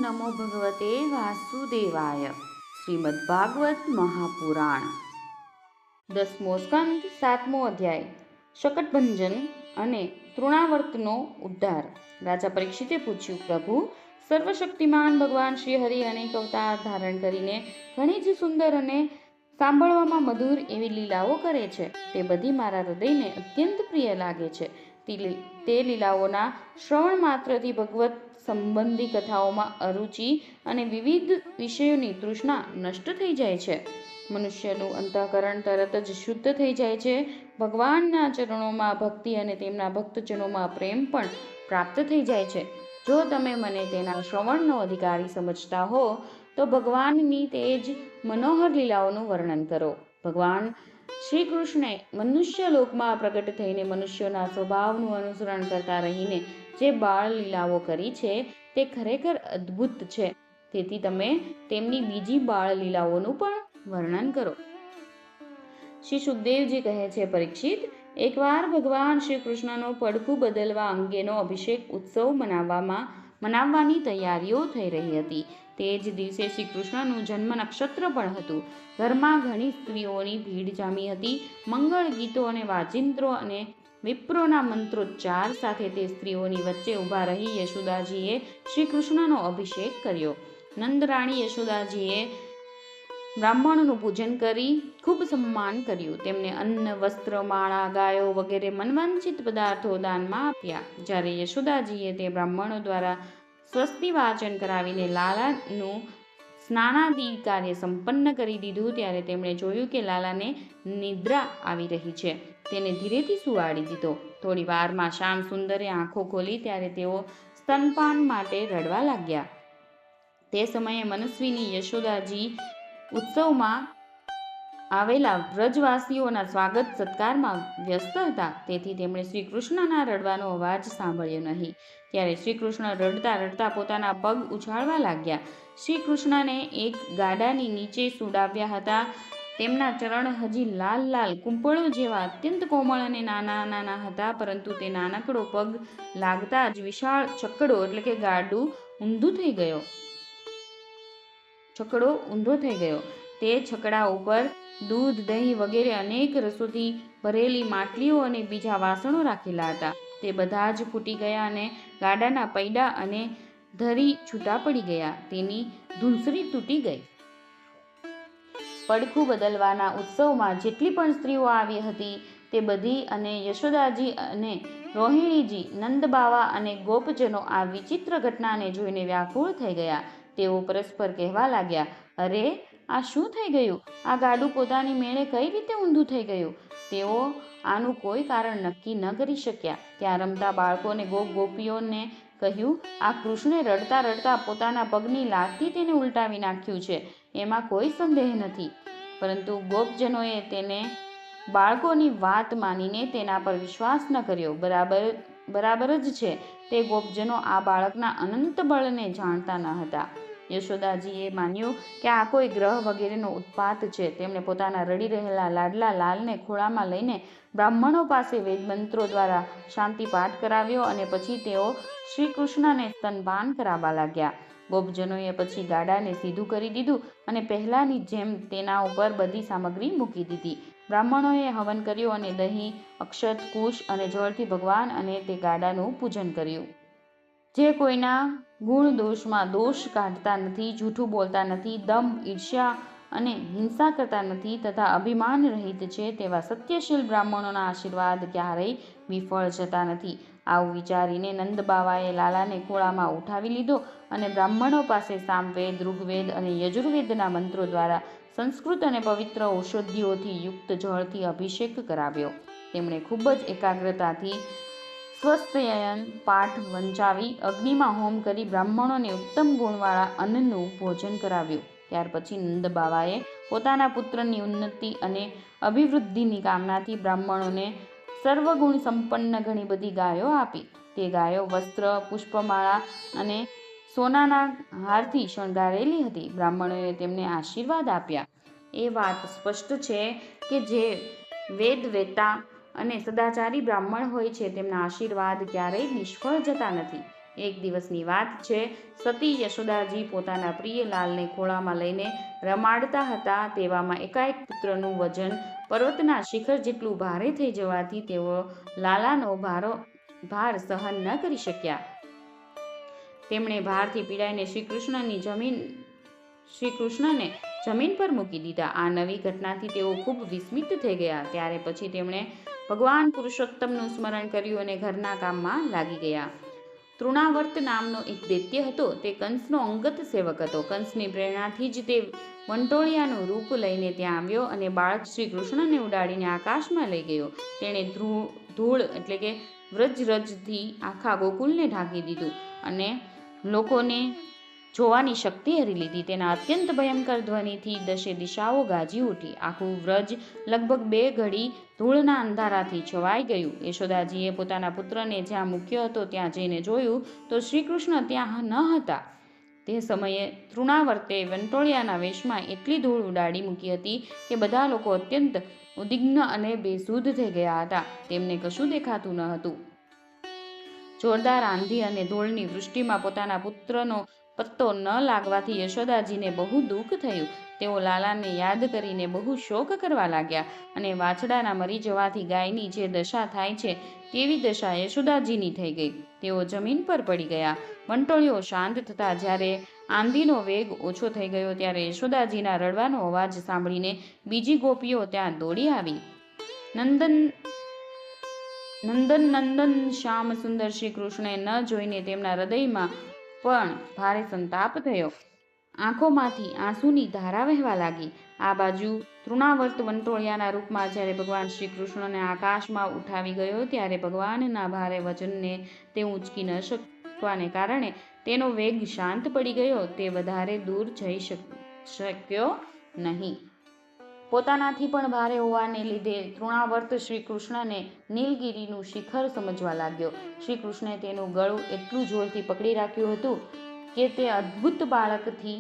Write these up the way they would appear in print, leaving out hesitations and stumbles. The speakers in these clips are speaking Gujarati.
નમો ભગવતે વાસુદેવાય. શ્રીમદ્ભાગવત મહાપુરાણ 10મો સ્કંદ 7મો અધ્યાય. શકટભંજન અને તૃણાવર્તનો ઉદ્ધાર. રાજા પરીક્ષિતે પૂછ્યું, પ્રભુ, સર્વશક્તિમાન ભગવાન શ્રી હરિ અનેક અવતાર ધારણ કરીને ઘણી જ સુંદર અને સાંભળવામાં મધુર એવી લીલાઓ કરે છે. તે બધી મારા હૃદયને અત્યંત પ્રિય લાગે છે. તે લીલાઓના શ્રવણ માત્રથી ભગવત સંબંધી કથાઓમાં અરુચિ અને વિવિધ વિષયોની તૃષ્ણા નષ્ટ થઈ જાય છે. મનુષ્યનું અંતઃકરણ તરત જ શુદ્ધ થઈ જાય છે. ભગવાનના ચરણોમાં ભક્તિ અને તેમના ભક્તજનોમાં પ્રેમ પણ પ્રાપ્ત થઈ જાય છે. જો તમે મને તેના શ્રવણનો અધિકારી સમજતા હો તો ભગવાનની તે જ મનોહર લીલાઓનું વર્ણન કરો. ભગવાન શ્રી કૃષ્ણે મનુષ્ય લોકમાં પ્રગટ થઈને મનુષ્યોના સ્વભાવનું અનુસરણ કરતા રહીને જે બાળ લીલાઓ કરી છે તે ખરેખર અદ્ભુત છે. તેથી તમે તેમની બીજી બાળ લીલાઓનું પણ વર્ણન કરો. શ્રી સુખદેવજી કહે છે, પરીક્ષિત, એકવાર ભગવાન શ્રી કૃષ્ણનો પડખું બદલવા અંગેનો અભિષેક ઉત્સવ મનાવવાની તૈયારીઓ થઈ રહી હતી. તે જ દિવસે શ્રી કૃષ્ણનું જન્મ નક્ષત્ર પણ હતું. ઘરમાં ઘણી સ્ત્રીઓની ભીડ જામી હતી. મંગળ ગીતો અને વાજિંત્રો અને વિપ્રોના મંત્રોચ્ચાર સાથે તે સ્ત્રીઓની વચ્ચે ઊભા રહી યશોદાજીએ શ્રી કૃષ્ણનો અભિષેક કર્યો. નંદરાણી યશોદાજીએ બ્રાહ્મણોનું પૂજન કરી ખૂબ સન્માન કર્યું. તેમને અન્ન, વસ્ત્ર, માળા, ગાયો વગેરે મનવાંછિત પદાર્થો દાનમાં આપ્યા. જ્યારે યશોદાજીએ તે બ્રાહ્મણો દ્વારા સ્વસ્તિ વાચન કરાવીને લાલાનું સ્નાનાદિ કાર્ય સંપન્ન કરી દીધું ત્યારે તેમણે જોયું કે લાલાને નિદ્રા આવી રહી છે. તેને ધીરેથી સુવાડી દીધો. થોડી વારમાં શ્યામ સુંદરે આંખો ખોલી ત્યારે તેઓ સ્તનપાન માટે રડવા લાગ્યા. તે સમયે મનસ્વીની યશોદાજી ઉત્સવમાં આવેલા વ્રજવાસીઓના સ્વાગત સત્કારમાં વ્યસ્ત હતા. તેથી તેમણે શ્રી કૃષ્ણના રડવાનો અવાજ સાંભળ્યો નહીં. ત્યારે શ્રી કૃષ્ણ રડતા રડતા પોતાના પગ ઉછાળવા લાગ્યા. શ્રી કૃષ્ણને એક ગાડાની નીચે સુડાવ્યા હતા. તેમના ચરણ હજી લાલ લાલ કૂંપળો જેવા અત્યંત કોમળ અને નાના નાના હતા, પરંતુ તે નાનકડો પગ લાગતા જ વિશાળ છકડો એટલે કે ગાડું ઊંધો થઈ ગયો. તે છકડા ઉપર દૂધ, દહીં વગેરે અનેક રસોથી ભરેલી માટલીઓ અને બીજા વાસણો રાખેલા હતા. તે બધા જ ફૂટી ગયા અને ગાડાના પૈડા અને ધરી છૂટા પડી ગયા. તેની ધૂંસરી તૂટી ગઈ. પડખું બદલવાના ઉત્સવમાં જેટલી પણ સ્ત્રીઓ આવી હતી તે બધી અને યશોદાજી અને રોહિણીજી, નંદબાવા અને ગોપજનો આ વિચિત્ર ઘટનાને જોઈને વ્યાકુળ થઈ ગયા. તેઓ પરસ્પર કહેવા લાગ્યા, અરે, આ શું થઈ ગયું? આ ગાડું પોતાની મેળે કઈ રીતે ઊંધું થઈ ગયું? તેઓ આનું કોઈ કારણ નક્કી ન કરી શક્યા. ત્યાં રમતા બાળકોને ગોપીઓને કહ્યું, આ કૃષ્ણે રડતા રડતા પોતાના પગની લાતથી તેને ઉલટાવી નાખ્યું છે. એમાં કોઈ સંદેહ નથી. પરંતુ ગોપજનોએ તેને બાળકોની વાત માનીને તેના પર વિશ્વાસ ન કર્યો. બરાબર જ છે. તે ગોપજનો આ બાળકના અનંત બળને જાણતા ન હતા. યશોદાજીએ માન્યું કે આ કોઈ ગ્રહ વગેરેનો ઉત્પાત છે. તેમણે પોતાના રડી રહેલા લાડલા લાલને ખોળામાં લઈને બ્રાહ્મણો પાસે વેદમંત્રો દ્વારા શાંતિ પાઠ કરાવ્યો અને પછી તેઓ શ્રી કૃષ્ણને સ્તનપાન કરાવવા લાગ્યા. ગોપજનોએ પછી ગાડાને સીધું કરી દીધું અને પહેલાની જેમ તેના ઉપર બધી સામગ્રી મૂકી દીધી. બ્રાહ્મણોએ હવન કર્યો અને દહીં, અક્ષત, કુશ અને જળથી ભગવાન અને તે ગાડાનું પૂજન કર્યું. જે કોઈના ગુણ દોષમાં દોષ કાઢતા નથી, જૂઠું બોલતા નથી, દંભ, ઈર્ષ્યા અને હિંસા કરતા નથી તથા અભિમાન રહિત છે તેવા સત્યશીલ બ્રાહ્મણોના આશીર્વાદ ક્યારેય વિફળ જતા નથી. આવું વિચારીને નંદબાવાએ લાલાને ખોળામાં ઉઠાવી લીધો અને બ્રાહ્મણો પાસે સામવેદ, ઋગ્વેદ અને યજુર્વેદના મંત્રો દ્વારા સંસ્કૃત અને પવિત્ર ઔષધિઓથી યુક્ત જળથી અભિષેક કરાવ્યો. તેમણે ખૂબ જ એકાગ્રતાથી સ્વસ્તયન પાઠ વંચાવી અગ્નિમાં હોમ કરી બ્રાહ્મણોને ઉત્તમ ગુણવાળા અન્નનું ભોજન કરાવ્યું. ત્યાર પછી નંદબાવાએ પોતાના પુત્રની ઉન્નતિ અને અભિવૃદ્ધિની કામનાથી બ્રાહ્મણોને સર્વગુણ સંપન્ન ઘણી બધી ગાયો આપી. તે ગાયો વસ્ત્ર, પુષ્પમાળા અને સોનાના હારથી શણગારેલી હતી. બ્રાહ્મણોએ તેમને આશીર્વાદ આપ્યા. એ વાત સ્પષ્ટ છે કે જે વેદવેત્તા અને સદાચારી બ્રાહ્મણ હોય છે તેમના આશીર્વાદ ક્યારેય નિષ્ફળ જતા નથી. એક દિવસની વાત છે. સતી યશોદાજી પોતાના પ્રિય લાલને ખોળામાં લઈને રમાડતા હતા. તેવામાં એકાએક પુત્રનું વજન પર્વતના શિખર જેટલું ભારે થઈ જવાથી તેઓ લાલાનો ભાર સહન ન કરી શક્યા. તેમણે ભારથી પીડાઈને શ્રીકૃષ્ણને જમીન પર મૂકી દીધા. આ નવી ઘટનાથી તેઓ ખૂબ વિસ્મિત થઈ ગયા. ત્યારે પછી તેમણે ભગવાન પુરુષોત્તમનું સ્મરણ કર્યું અને ઘરના કામમાં લાગી ગયા. તૃણાવર્ત નામનો એક દૈત્ય હતો. તે કંસનો અંગત સેવક હતો. કંસની પ્રેરણાથી જ તે વંટોળિયાનું રૂપ લઈને ત્યાં આવ્યો અને બાળક શ્રી કૃષ્ણને ઉડાડીને આકાશમાં લઈ ગયો. તેણે ધૂળ એટલે કે વ્રજરજથી આખા ગોકુલને ઢાંકી દીધું અને લોકોને જોવાની શક્તિ હરી લીધી. તેના અત્યંત ભયંકર ધ્વનિથી દશે દિશાઓ ગાજી ઉઠી. આખું વ્રજ લગભગ 2 ઘડી ધૂળના અંધારાથી છવાઈ ગયું. યશોદાજીએ પોતાના પુત્રને જ્યાં મૂક્યો હતો ત્યાં જઈને જોયું તો શ્રીકૃષ્ણ ત્યાં ન હતા. તે સમયે તૃણાવર્તે વંટોળિયાના વેશમાં એટલી ધૂળ ઉડાડી મૂકી હતી કે બધા લોકો અત્યંત ઉદ્વિગ્ન અને બેસુધ થઈ ગયા હતા. તેમને કશું દેખાતું ન હતું. જોરદાર આંધી અને ધૂળની વૃષ્ટિમાં પોતાના પુત્રનો પત્તો ન લાગવાથી યશોદાજીને બહુ દુઃખ થયું. તેઓ લાલાને યાદ કરીને બહુ શોક કરવા લાગ્યા અને વાછડાના મરી જવાથી ગાયની જે દશા થાય છે તેવી દશા યશોદાજીની થઈ ગઈ. તેઓ જમીન પર પડી ગયા. વંટોળિયો શાંત થતાં જ્યારે આંધીનો વેગ ઓછો થઈ ગયો ત્યારે યશોદાજીના રડવાનો અવાજ સાંભળીને બીજી ગોપીઓ ત્યાં દોડી આવી. નંદન શ્યામ સુંદર શ્રી કૃષ્ણને ન જોઈને તેમના હૃદયમાં પણ ભારે સંતાપ થયો. આંખોમાંથી આંસુની ધારા વહેવા લાગી. આ બાજુ તૃણાવર્ત વંટોળિયાના રૂપમાં જ્યારે ભગવાન શ્રી કૃષ્ણને આકાશમાં ઉઠાવી ગયો ત્યારે ભગવાનના ભારે વજનને તે ઊંચકી ન શકવાને કારણે તેનો વેગ શાંત પડી ગયો. તે વધારે દૂર જઈ શક્યો નહીં. પોતાનાથી પણ ભારે હોવાને લીધે તૃણાવર્ત શ્રી કૃષ્ણને નીલગિરીનું શિખર સમજવા લાગ્યો. શ્રી કૃષ્ણે તેનું ગળું એટલું જોરથી પકડી રાખ્યું હતું કે તે અદ્ભુત બાળકથી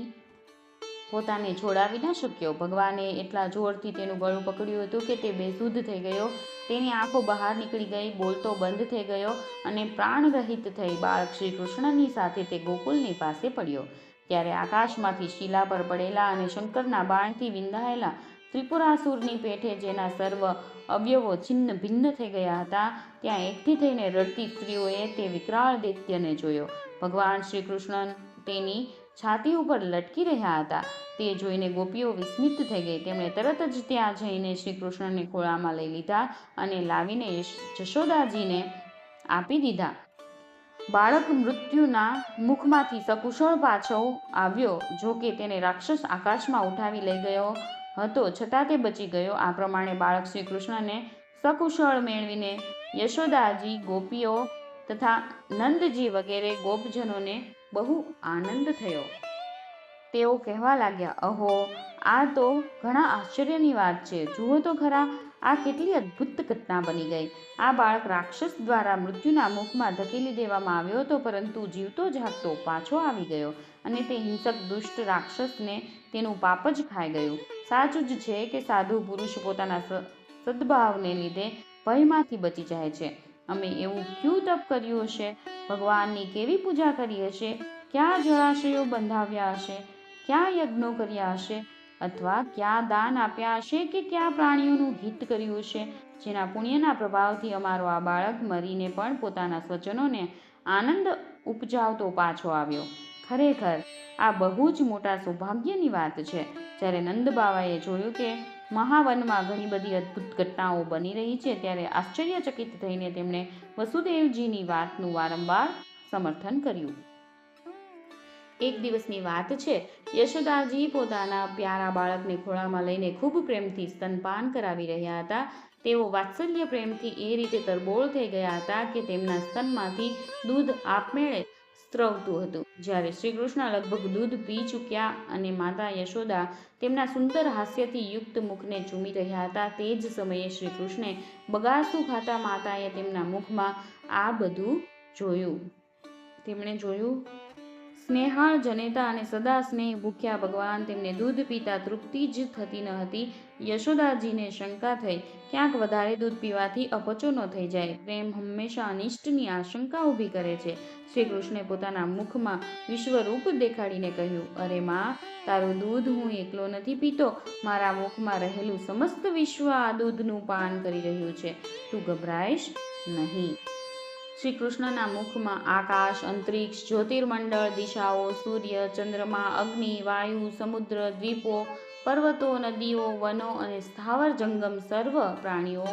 પોતાને છોડાવી ન શક્યો. ભગવાને એટલા જોરથી તેનું ગળું પકડ્યું હતું કે તે બેસુધ થઈ ગયો. તેની આંખો બહાર નીકળી ગઈ, બોલતો બંધ થઈ ગયો અને પ્રાણરહિત થઈ બાળક શ્રી કૃષ્ણની સાથે તે ગોકુલની પાસે પડ્યો. ત્યારે આકાશમાંથી શિલા પર પડેલા અને શંકરના બાણથી વિંધાયેલા ત્રિપુરાસુરની પેઠે જેના સર્વ અવયવો છિન્ન ભિન્ન થઈ ગયા હતા ત્યાં એકઠી થઈને રડતી સ્ત્રીઓએ તે વિકરાળ દૈત્યને જોયો. ભગવાન શ્રી કૃષ્ણ તેની છાતી ઉપર લટકી રહ્યા હતા. તે જોઈને ગોપીઓ વિસ્મિત થઈ ગઈ. તેમણે તરત જ ત્યાં જઈને શ્રી કૃષ્ણને ખોળામાં લઈ લીધા અને લાવીને યશોદાજીને આપી દીધા. બાળક મૃત્યુના મુખમાંથી સકુશળ પાછો આવ્યો. જો કે તેને રાક્ષસ આકાશમાં ઉઠાવી લઈ ગયો હતો છતાં તે બચી ગયો. આ પ્રમાણે બાળક શ્રી કૃષ્ણને સકુશળ મેળવીને યશોદાજી, ગોપીઓ તથા નંદજી વગેરે ગોપજનોને બહુ આનંદ થયો. તેઓ કહેવા લાગ્યા, અહો, આ તો ઘણા આશ્ચર્યની વાત છે. જુઓ તો ખરા, આ કેટલી અદ્ભુત ઘટના બની ગઈ. આ બાળક રાક્ષસ દ્વારા મૃત્યુના મુખમાં ધકેલી દેવામાં આવ્યો હતો, પરંતુ જીવતો જાગતો પાછો આવી ગયો અને તે હિંસક દુષ્ટ રાક્ષસને તેનું પાપ જ ખાઈ ગયું. સાચું જ છે કે સાધુ પુરુષ પોતાના સદ્ભાવને લીધે ભયમાંથી બચી જાય છે. અમે એવું ક્યું તપ કર્યું હશે, ભગવાનની કેવી પૂજા કરી હશે, ક્યાં જળાશયો બંધાવ્યા હશે, ક્યાં યજ્ઞો કર્યા હશે, અથવા ક્યાં દાન આપ્યા હશે કે ક્યાં પ્રાણીઓનું હિત કર્યું હશે, જેના પુણ્યના પ્રભાવથી અમારો આ બાળક મરીને પણ પોતાના સ્વજનોને આનંદ ઉપજાવતો પાછો આવ્યો. ખરેખર આ બહુ જ મોટા સૌભાગ્યની વાત છે. જ્યારે નંદબાવાએ જોયું કે મહાવનમાં ઘણી બધી અદ્ભુત ઘટનાઓ બની રહી છે ત્યારે આશ્ચર્યચકિત થઈને તેમણે વસુદેવજીની વાતનું વારંવાર સમર્થન કર્યું. એક દિવસની વાત છે. યશોદાજી પોતાના પ્યારા બાળકને ખોળામાં લઈને ખૂબ પ્રેમથી સ્તનપાન કરાવી રહ્યા હતા. તેઓ વાત્સલ્ય પ્રેમથી એ રીતે તરબોળ થઈ ગયા હતા કે તેમના સ્તનમાંથી દૂધ આપમેળે સ્ત્રવતું હતું. જ્યારે શ્રી કૃષ્ણ લગભગ દૂધ પી ચૂક્યા અને માતા યશોદા તેમના સુંદર હાસ્યથી યુક્ત મુખને ચૂમી રહ્યા હતા તે જ સમયે શ્રી કૃષ્ણે બગાસું ખાતા માતાએ તેમના મુખમાં આ બધું જોયું. તેમણે જોયું સ્નેહાળ જનેતા અને સદા સ્નેહ ભૂખ્યા ભગવાન તેમને દૂધ પીતા તૃપ્તિ જ થતી ન હતી. યશોદાજીને શંકા થઈ, ક્યાંક વધારે દૂધ પીવાથી અપચો ન થઈ જાય. પ્રેમ હંમેશા અનિષ્ટની આશંકા ઊભી કરે છે. શ્રી કૃષ્ણે પોતાના મુખમાં વિશ્વરૂપ દેખાડીને કહ્યું, અરે માં, તારું દૂધ હું એકલો નથી પીતો, મારા મુખમાં રહેલું સમસ્ત વિશ્વ આ દૂધનું પાન કરી રહ્યું છે. તું ગભરાઈશ નહીં. શ્રી કૃષ્ણના મુખમાં આકાશ, અંતરિક્ષ, જ્યોતિર્મંડળ, દિશાઓ, સૂર્ય, ચંદ્રમા, અગ્નિ, વાયુ, સમુદ્ર, દ્વીપો, પર્વતો, નદીઓ, વનો અને સ્થાવર જંગમ સર્વ પ્રાણીઓ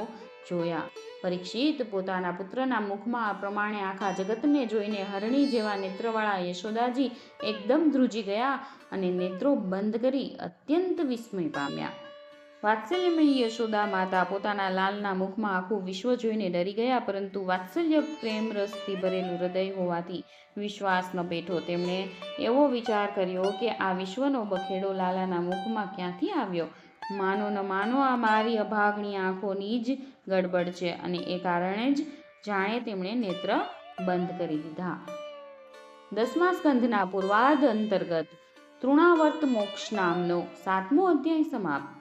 જોયા. પરીક્ષિત પોતાના પુત્રના મુખમાં આ પ્રમાણે આખા જગતને જોઈને હરણી જેવા નેત્રવાળા યશોદાજી એકદમ ધ્રુજી ગયા અને નેત્રો બંધ કરી અત્યંત વિસ્મય પામ્યા. વાત્સલ્યમયી યશોદા માતા પોતાના લાલના મુખમાં આખું વિશ્વ જોઈને ડરી ગયા, પરંતુ વાત્સલ્ય પ્રેમ રસથી ભરેલું હૃદય હોવાથી વિશ્વાસ ન બેઠો. તેમણે એવો વિચાર કર્યો કે આ વિશ્વનો બખેડો લાલાના મુખમાં ક્યાંથી આવ્યો? માનો ન માનો, આ મારી અભાગણી આંખોની જ ગડબડ છે અને એ કારણે જ જાણે તેમણે નેત્ર બંધ કરી દીધા. 10મા સ્કંધના પૂર્વાર્ધ અંતર્ગત તૃણાવર્ત મોક્ષ નામનો 7મો અધ્યાય સમાપ્ત.